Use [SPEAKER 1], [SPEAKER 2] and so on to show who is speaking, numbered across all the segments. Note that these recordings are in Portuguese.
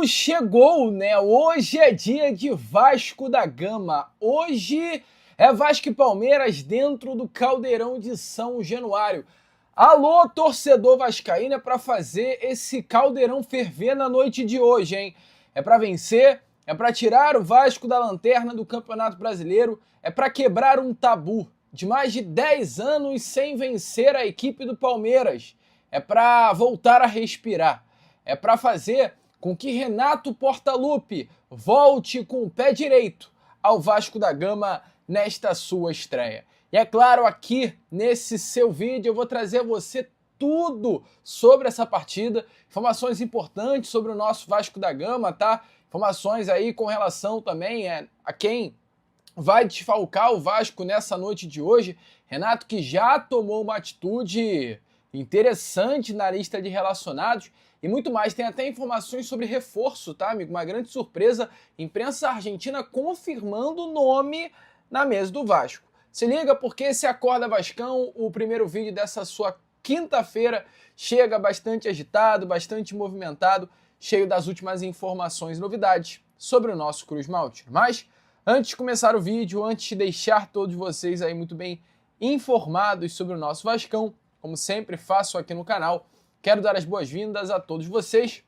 [SPEAKER 1] Chegou, né? Hoje é dia de Vasco da Gama. Hoje é Vasco e Palmeiras dentro do Caldeirão de São Januário. Alô, torcedor vascaíno, é para fazer esse caldeirão ferver na noite de hoje, hein? É para vencer, é para tirar o Vasco da lanterna do Campeonato Brasileiro, é para quebrar um tabu de mais de 10 anos sem vencer a equipe do Palmeiras. É para voltar a respirar. É para fazer com que Renato Portaluppi volte com o pé direito ao Vasco da Gama nesta sua estreia. E é claro, aqui nesse seu vídeo eu vou trazer a você tudo sobre essa partida, informações importantes sobre o nosso Vasco da Gama, tá? Informações aí com relação também a quem vai desfalcar o Vasco nessa noite de hoje. Renato que já tomou uma atitude interessante na lista de relacionados e muito mais. Tem até informações sobre reforço, tá, amigo? Uma grande surpresa, imprensa argentina confirmando o nome na mesa do Vasco. Se liga porque esse Acorda Vascão, o primeiro vídeo dessa sua quinta-feira, chega bastante agitado, bastante movimentado, cheio das últimas informações e novidades sobre o nosso Cruz Maltino. Mas, antes de começar o vídeo, antes de deixar todos vocês aí muito bem informados sobre o nosso Vascão, como sempre faço aqui no canal, quero dar as boas-vindas a todos vocês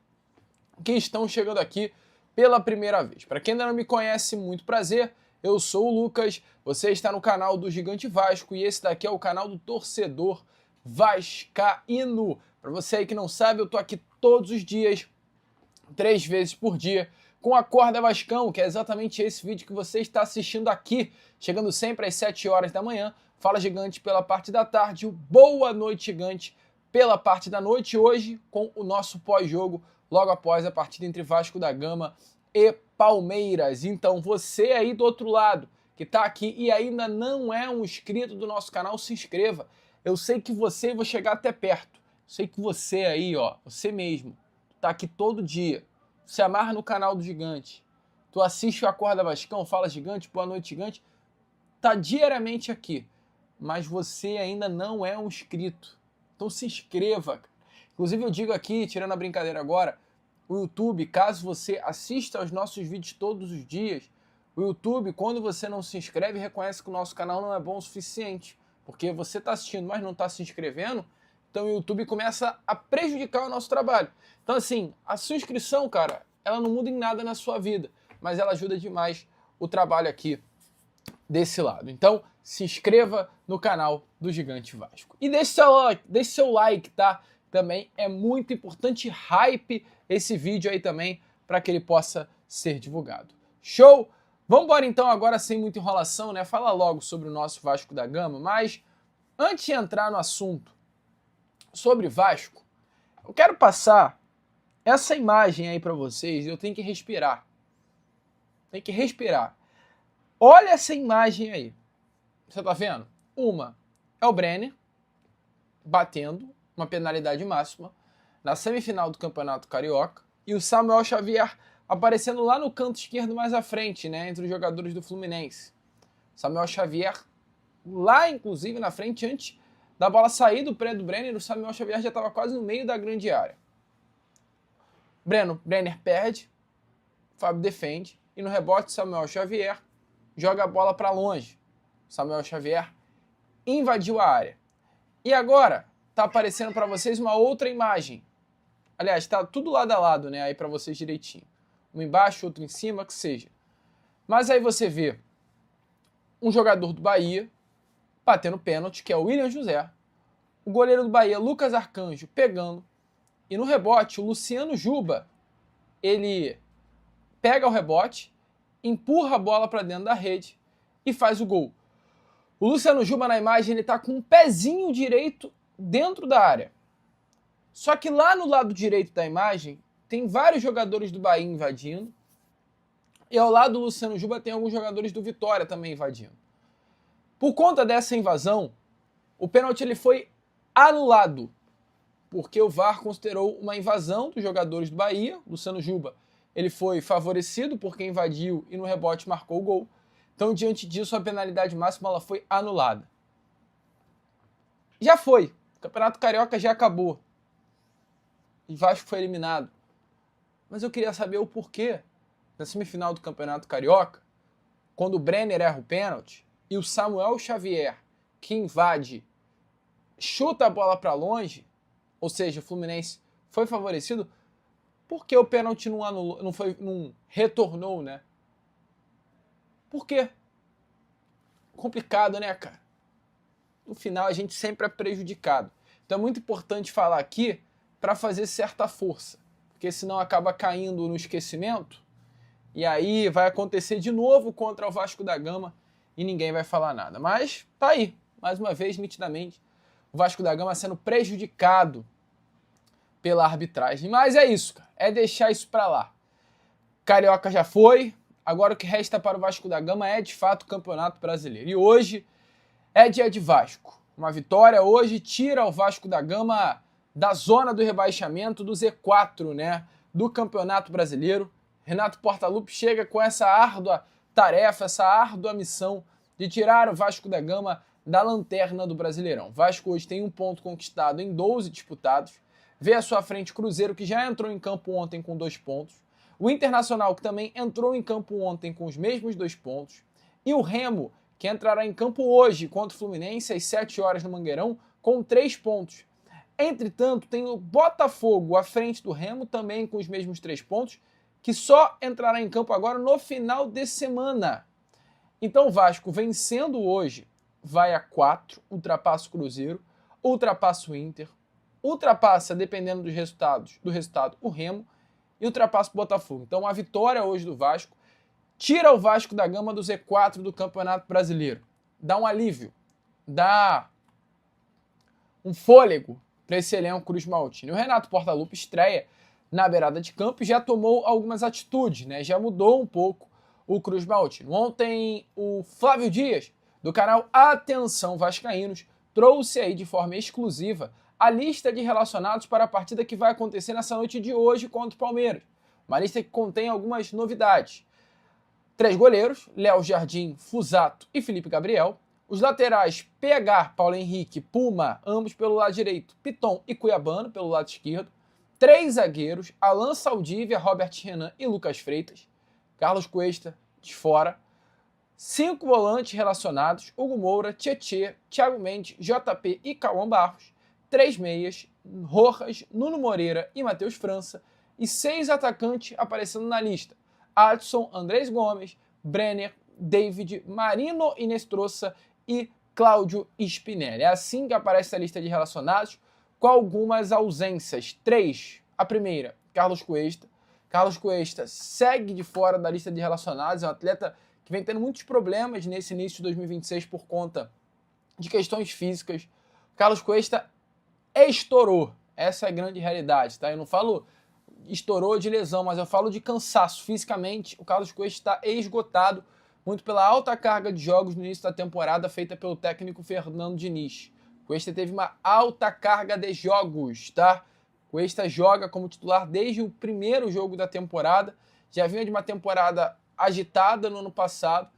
[SPEAKER 1] que estão chegando aqui pela primeira vez. Para quem ainda não me conhece, muito prazer, eu sou o Lucas, você está no canal do Gigante Vasco e esse daqui é o canal do Torcedor Vascaíno. Para você aí que não sabe, eu tô aqui todos os dias, 3 vezes por dia, com Acorda Vascão, que é exatamente esse vídeo que você está assistindo aqui, chegando sempre às 7 horas da manhã, Fala Gigante pela parte da tarde, o Boa Noite Gigante pela parte da noite, hoje com o nosso pós-jogo, logo após a partida entre Vasco da Gama e Palmeiras. Então você aí do outro lado, que está aqui e ainda não é um inscrito do nosso canal, se inscreva. Eu sei que você, vou chegar até perto, eu sei que você aí, ó, você mesmo, tá aqui todo dia, se amarra no canal do Gigante, tu assiste o Acorda Vascão, Fala Gigante, Boa Noite Gigante, tá diariamente aqui, mas você ainda não é um inscrito. Então se inscreva. Inclusive eu digo aqui, tirando a brincadeira agora, o YouTube, caso você assista aos nossos vídeos todos os dias, o YouTube, quando você não se inscreve, reconhece que o nosso canal não é bom o suficiente. Porque você está assistindo, mas não está se inscrevendo, então o YouTube começa a prejudicar o nosso trabalho. Então assim, a sua inscrição, cara, ela não muda em nada na sua vida, mas ela ajuda demais o trabalho aqui desse lado. Então, se inscreva no canal do Gigante Vasco. E deixe seu like, tá? Também é muito importante, hype esse vídeo aí também, para que ele possa ser divulgado. Show? Vamos embora então agora sem muita enrolação, né? Fala logo sobre o nosso Vasco da Gama, mas antes de entrar no assunto sobre Vasco, eu quero passar essa imagem aí para vocês, eu tenho que respirar. Tem que respirar. Olha essa imagem aí. Você tá vendo? Uma é o Brenner batendo uma penalidade máxima na semifinal do Campeonato Carioca e o Samuel Xavier aparecendo lá no canto esquerdo mais à frente, né, entre os jogadores do Fluminense. Samuel Xavier lá, inclusive, na frente, antes da bola sair do pé do Brenner, o Samuel Xavier já estava quase no meio da grande área. Brenner perde, Fábio defende e no rebote Samuel Xavier joga a bola para longe. Samuel Xavier invadiu a área. E agora tá aparecendo para vocês uma outra imagem. Aliás, tá tudo lado a lado, né, aí para vocês direitinho. Um embaixo, outro em cima, que seja. Mas aí você vê um jogador do Bahia batendo pênalti, que é o William José. O goleiro do Bahia, Lucas Arcanjo, pegando. E no rebote, o Luciano Juba, ele pega o rebote, empurra a bola para dentro da rede e faz o gol. O Luciano Juba na imagem, ele tá com um pezinho direito dentro da área. Só que lá no lado direito da imagem, tem vários jogadores do Bahia invadindo. E ao lado do Luciano Juba tem alguns jogadores do Vitória também invadindo. Por conta dessa invasão, o pênalti ele foi anulado. Porque o VAR considerou uma invasão dos jogadores do Bahia. Luciano Juba, ele foi favorecido porque invadiu e no rebote marcou o gol. Então, diante disso, a penalidade máxima ela foi anulada. Já foi. O Campeonato Carioca já acabou. E Vasco foi eliminado. Mas eu queria saber o porquê. Na semifinal do Campeonato Carioca, quando o Brenner erra o pênalti e o Samuel Xavier, que invade, chuta a bola para longe, ou seja, o Fluminense foi favorecido, por que o pênalti não anulou, não retornou, né? Por quê? Complicado, né, cara? No final a gente sempre é prejudicado. Então é muito importante falar aqui para fazer certa força, porque senão acaba caindo no esquecimento e aí vai acontecer de novo contra o Vasco da Gama e ninguém vai falar nada. Mas tá aí, mais uma vez, nitidamente, o Vasco da Gama sendo prejudicado pela arbitragem. Mas é isso, cara. É deixar isso para lá. Carioca já foi, agora o que resta para o Vasco da Gama é de fato o Campeonato Brasileiro. E hoje é dia de Vasco. Uma vitória hoje tira o Vasco da Gama da zona do rebaixamento do Z4, né, do Campeonato Brasileiro. Renato Portaluppi chega com essa árdua tarefa, essa árdua missão de tirar o Vasco da Gama da lanterna do Brasileirão. O Vasco hoje tem um ponto conquistado em 12 disputados, vê à sua frente Cruzeiro, que já entrou em campo ontem com 2 pontos, o Internacional, que também entrou em campo ontem com os mesmos 2 pontos, e o Remo, que entrará em campo hoje contra o Fluminense às 7 horas no Mangueirão, com 3 pontos. Entretanto, tem o Botafogo à frente do Remo, também com os mesmos 3 pontos, que só entrará em campo agora no final de semana. Então o Vasco, vencendo hoje, vai a 4, ultrapassa o Cruzeiro, ultrapassa o Inter, ultrapassa, dependendo do resultado, o Remo, e ultrapassa o Botafogo. Então a vitória hoje do Vasco tira o Vasco da Gama do Z4 do Campeonato Brasileiro. Dá um alívio, dá um fôlego para esse elenco Cruz Maltino. O Renato Portaluppi estreia na beirada de campo e já tomou algumas atitudes, né? Já mudou um pouco o Cruz Maltino. Ontem o Flávio Dias, do canal Atenção Vascaínos, trouxe aí de forma exclusiva a lista de relacionados para a partida que vai acontecer nessa noite de hoje contra o Palmeiras. Uma lista que contém algumas novidades. 3 goleiros, Léo Jardim, Fusato e Felipe Gabriel. Os laterais, PH, Paulo Henrique, Puma, ambos pelo lado direito, Piton e Cuiabano pelo lado esquerdo. 3 zagueiros, Alan Saldívia, Robert Renan e Lucas Freitas. Carlos Cuesta, de fora. 5 volantes relacionados, Hugo Moura, Tietê, Thiago Mendes, JP e Cauã Barros. 3 meias, Rojas, Nuno Moreira e Matheus França. E 6 atacantes aparecendo na lista. Adson, Andrés Gomes, Brenner, David, Marino Inestrosa e Cláudio Spinelli. É assim que aparece a lista de relacionados, com algumas ausências. 3. A primeira, Carlos Cuesta. Carlos Cuesta segue de fora da lista de relacionados, é um atleta que vem tendo muitos problemas nesse início de 2026 por conta de questões físicas. Carlos Cuesta estourou, essa é a grande realidade, tá? Eu não falo estourou de lesão, mas eu falo de cansaço fisicamente. O Carlos Cuesta está esgotado, muito pela alta carga de jogos no início da temporada feita pelo técnico Fernando Diniz. Cuesta teve uma alta carga de jogos, tá? Cuesta joga como titular desde o primeiro jogo da temporada, já vinha de uma temporada agitada no ano passado,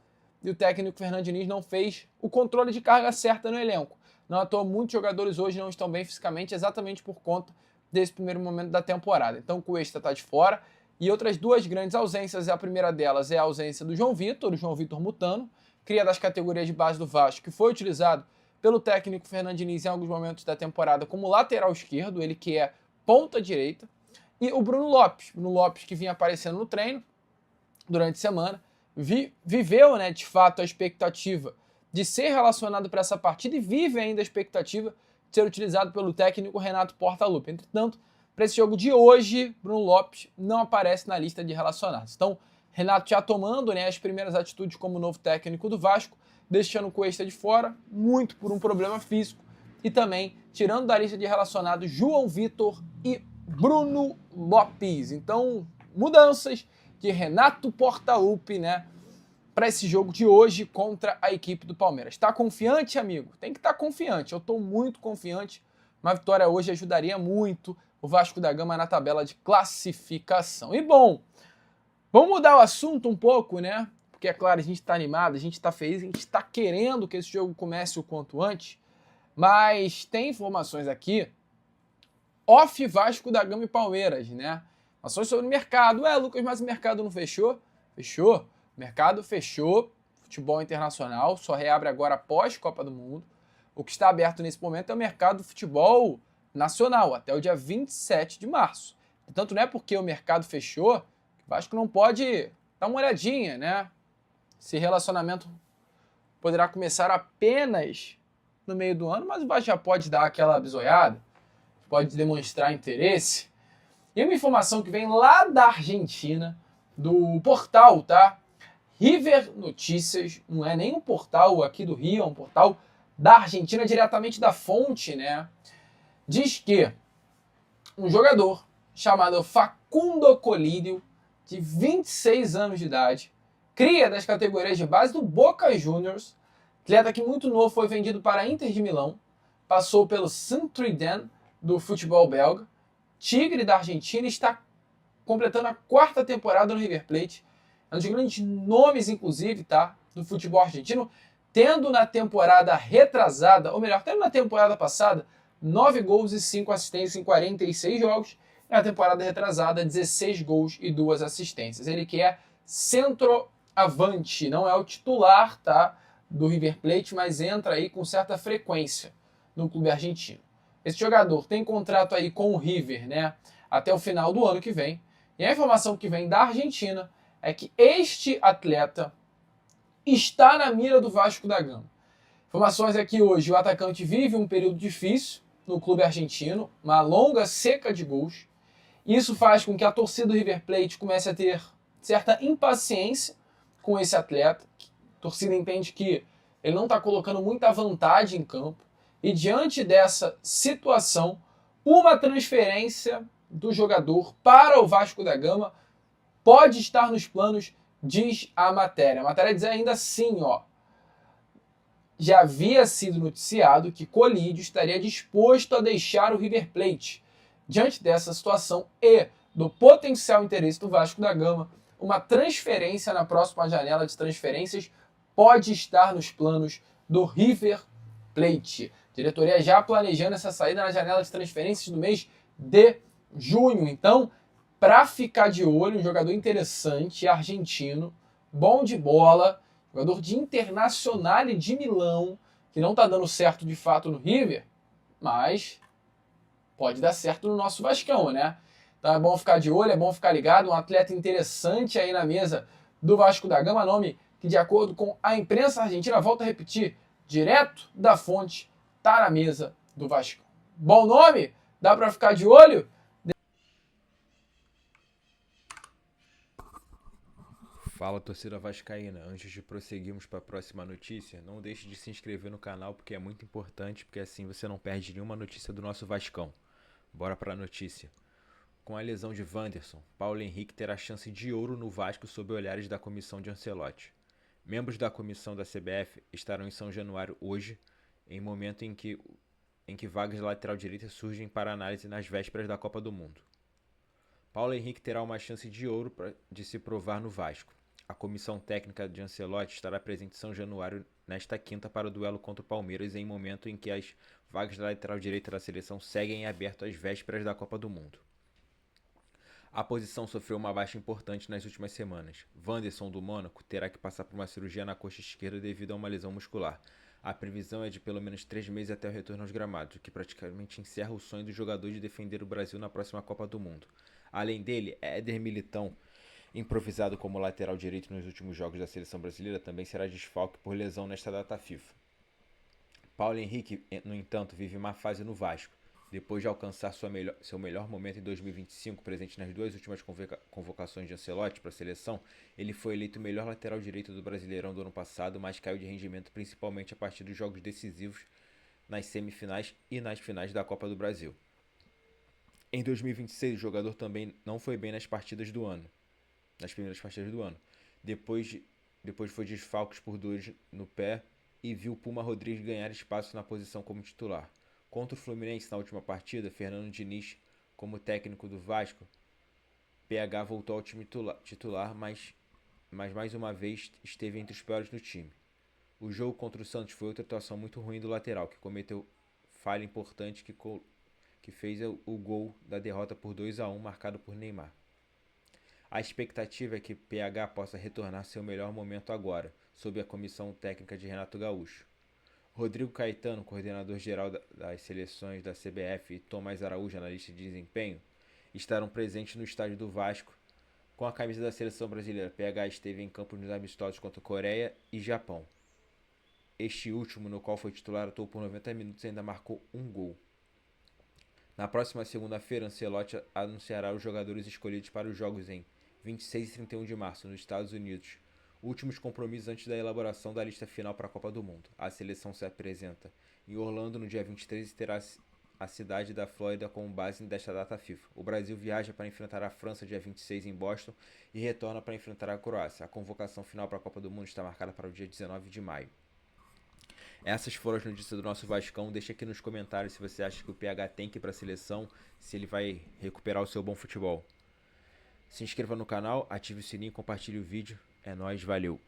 [SPEAKER 1] e o técnico Fernando Diniz não fez o controle de carga certa no elenco. Não à toa, muitos jogadores hoje não estão bem fisicamente, exatamente por conta desse primeiro momento da temporada. Então o Cuesta está de fora, e outras 2 grandes ausências, a primeira delas é a ausência do João Vitor Mutano, cria das categorias de base do Vasco, que foi utilizado pelo técnico Fernando Diniz em alguns momentos da temporada como lateral esquerdo, ele que é ponta direita, e o Bruno Lopes que vinha aparecendo no treino durante a semana, viveu, né, de fato a expectativa de ser relacionado para essa partida e vive ainda a expectativa de ser utilizado pelo técnico Renato Portaluppi. Entretanto, para esse jogo de hoje, Bruno Lopes não aparece na lista de relacionados. Então, Renato já tomando, né, as primeiras atitudes como novo técnico do Vasco, deixando o Cuesta de fora, muito por um problema físico, e também tirando da lista de relacionados João Vitor e Bruno Lopes. Então, mudanças de Renato Portaluppi, né, para esse jogo de hoje contra a equipe do Palmeiras. Está confiante, amigo? Tem que estar confiante. Eu estou muito confiante. Uma vitória hoje ajudaria muito o Vasco da Gama na tabela de classificação. E bom, vamos mudar o assunto um pouco, né? Porque é claro, a gente está animado, a gente está feliz, a gente está querendo que esse jogo comece o quanto antes. Mas tem informações aqui off Vasco da Gama e Palmeiras, né? Ações sobre o mercado. Lucas, mas o mercado não fechou? Fechou. O mercado fechou. Futebol internacional só reabre agora após Copa do Mundo. O que está aberto nesse momento é o mercado do futebol nacional, até o dia 27 de março. Portanto, não é porque o mercado fechou que o Vasco não pode dar uma olhadinha, né? Esse relacionamento poderá começar apenas no meio do ano, mas o Vasco já pode dar aquela bisoiada, pode demonstrar interesse. E uma informação que vem lá da Argentina, do portal, tá? River Notícias, não é nem um portal aqui do Rio, é um portal da Argentina, diretamente da fonte, né? Diz que um jogador chamado Facundo Colidio, de 26 anos de idade, cria das categorias de base do Boca Juniors, atleta que muito novo foi vendido para a Inter de Milão, passou pelo Saint-Trident do futebol belga, Tigre da Argentina, está completando a 4ª temporada no River Plate, é um dos grandes nomes, inclusive, tá, do futebol argentino, tendo na temporada retrasada, ou melhor, tendo na temporada passada, 9 gols e 5 assistências em 46 jogos, e na temporada retrasada, 16 gols e 2 assistências. Ele que é centroavante, não é o titular, tá, do River Plate, mas entra aí com certa frequência no clube argentino. Esse jogador tem contrato aí com o River, né, até o final do ano que vem, e a informação que vem da Argentina é que este atleta está na mira do Vasco da Gama. Informações é que hoje o atacante vive um período difícil no clube argentino, uma longa seca de gols. Isso faz com que a torcida do River Plate comece a ter certa impaciência com esse atleta. A torcida entende que ele não está colocando muita vontade em campo. E diante dessa situação, uma transferência do jogador para o Vasco da Gama pode estar nos planos, diz a matéria. A matéria diz ainda assim, já havia sido noticiado que Colidio estaria disposto a deixar o River Plate. Diante dessa situação e do potencial interesse do Vasco da Gama, uma transferência na próxima janela de transferências pode estar nos planos do River Plate. A diretoria já planejando essa saída na janela de transferências do mês de junho. Então, para ficar de olho, um jogador interessante, argentino, bom de bola, jogador de Internacional e de Milão, que não está dando certo de fato no River, mas pode dar certo no nosso Vascão, né? Então é bom ficar de olho, é bom ficar ligado, um atleta interessante aí na mesa do Vasco da Gama, nome que de acordo com a imprensa argentina, volto a repetir, direto da fonte, tá na mesa do Vasco. Bom nome? Dá para ficar de olho?
[SPEAKER 2] Fala, torcida vascaína, antes de prosseguirmos para a próxima notícia, não deixe de se inscrever no canal porque é muito importante, porque assim você não perde nenhuma notícia do nosso Vascão. Bora para a notícia. Com a lesão de Wanderson, Paulo Henrique terá chance de ouro no Vasco sob olhares da comissão de Ancelotti. Membros da comissão da CBF estarão em São Januário hoje, em momento em que vagas de lateral direita surgem para análise nas vésperas da Copa do Mundo. Paulo Henrique terá uma chance de ouro de se provar no Vasco. A comissão técnica de Ancelotti estará presente em São Januário nesta quinta para o duelo contra o Palmeiras, em momento em que as vagas da lateral direita da seleção seguem abertas às vésperas da Copa do Mundo. A posição sofreu uma baixa importante nas últimas semanas. Wanderson, do Mônaco, terá que passar por uma cirurgia na coxa esquerda devido a uma lesão muscular. A previsão é de pelo menos 3 meses até o retorno aos gramados, o que praticamente encerra o sonho do jogador de defender o Brasil na próxima Copa do Mundo. Além dele, Éder Militão, improvisado como lateral direito nos últimos jogos da seleção brasileira, também será desfalque por lesão nesta data FIFA. Paulo Henrique, no entanto, vive má fase no Vasco. Depois de alcançar seu melhor momento em 2025, presente nas 2 últimas convocações de Ancelotti para a seleção, ele foi eleito o melhor lateral direito do Brasileirão do ano passado, mas caiu de rendimento principalmente a partir dos jogos decisivos nas semifinais e nas finais da Copa do Brasil. Em 2026, o jogador também não foi bem nas primeiras partidas do ano. Depois foi desfalques por dores no pé e viu Puma Rodrigues ganhar espaço na posição como titular. Contra o Fluminense na última partida, Fernando Diniz, como técnico do Vasco, PH voltou ao time titular, mas mais uma vez esteve entre os piores no time. O jogo contra o Santos foi outra atuação muito ruim do lateral, que cometeu falha importante que fez o gol da derrota por 2-1, marcado por Neymar. A expectativa é que PH possa retornar seu melhor momento agora, sob a comissão técnica de Renato Gaúcho. Rodrigo Caetano, coordenador-geral das seleções da CBF, e Tomás Araújo, analista de desempenho, estarão presentes no estádio do Vasco com a camisa da seleção brasileira. PH esteve em campo nos amistosos contra Coreia e Japão. Este último, no qual foi titular, atuou por 90 minutos e ainda marcou um gol. Na próxima segunda-feira, Ancelotti anunciará os jogadores escolhidos para os jogos em 26 e 31 de março, nos Estados Unidos, últimos compromissos antes da elaboração da lista final para a Copa do Mundo. A seleção se apresenta em Orlando no dia 23 e terá a cidade da Flórida como base desta data FIFA. O Brasil viaja para enfrentar a França dia 26 em Boston e retorna para enfrentar a Croácia. A convocação final para a Copa do Mundo está marcada para o dia 19 de maio. Essas foram as notícias do nosso Vascão. Deixa aqui nos comentários se você acha que o PH tem que ir para a seleção, se ele vai recuperar o seu bom futebol. Se inscreva no canal, ative o sininho, compartilhe o vídeo. É nóis, valeu!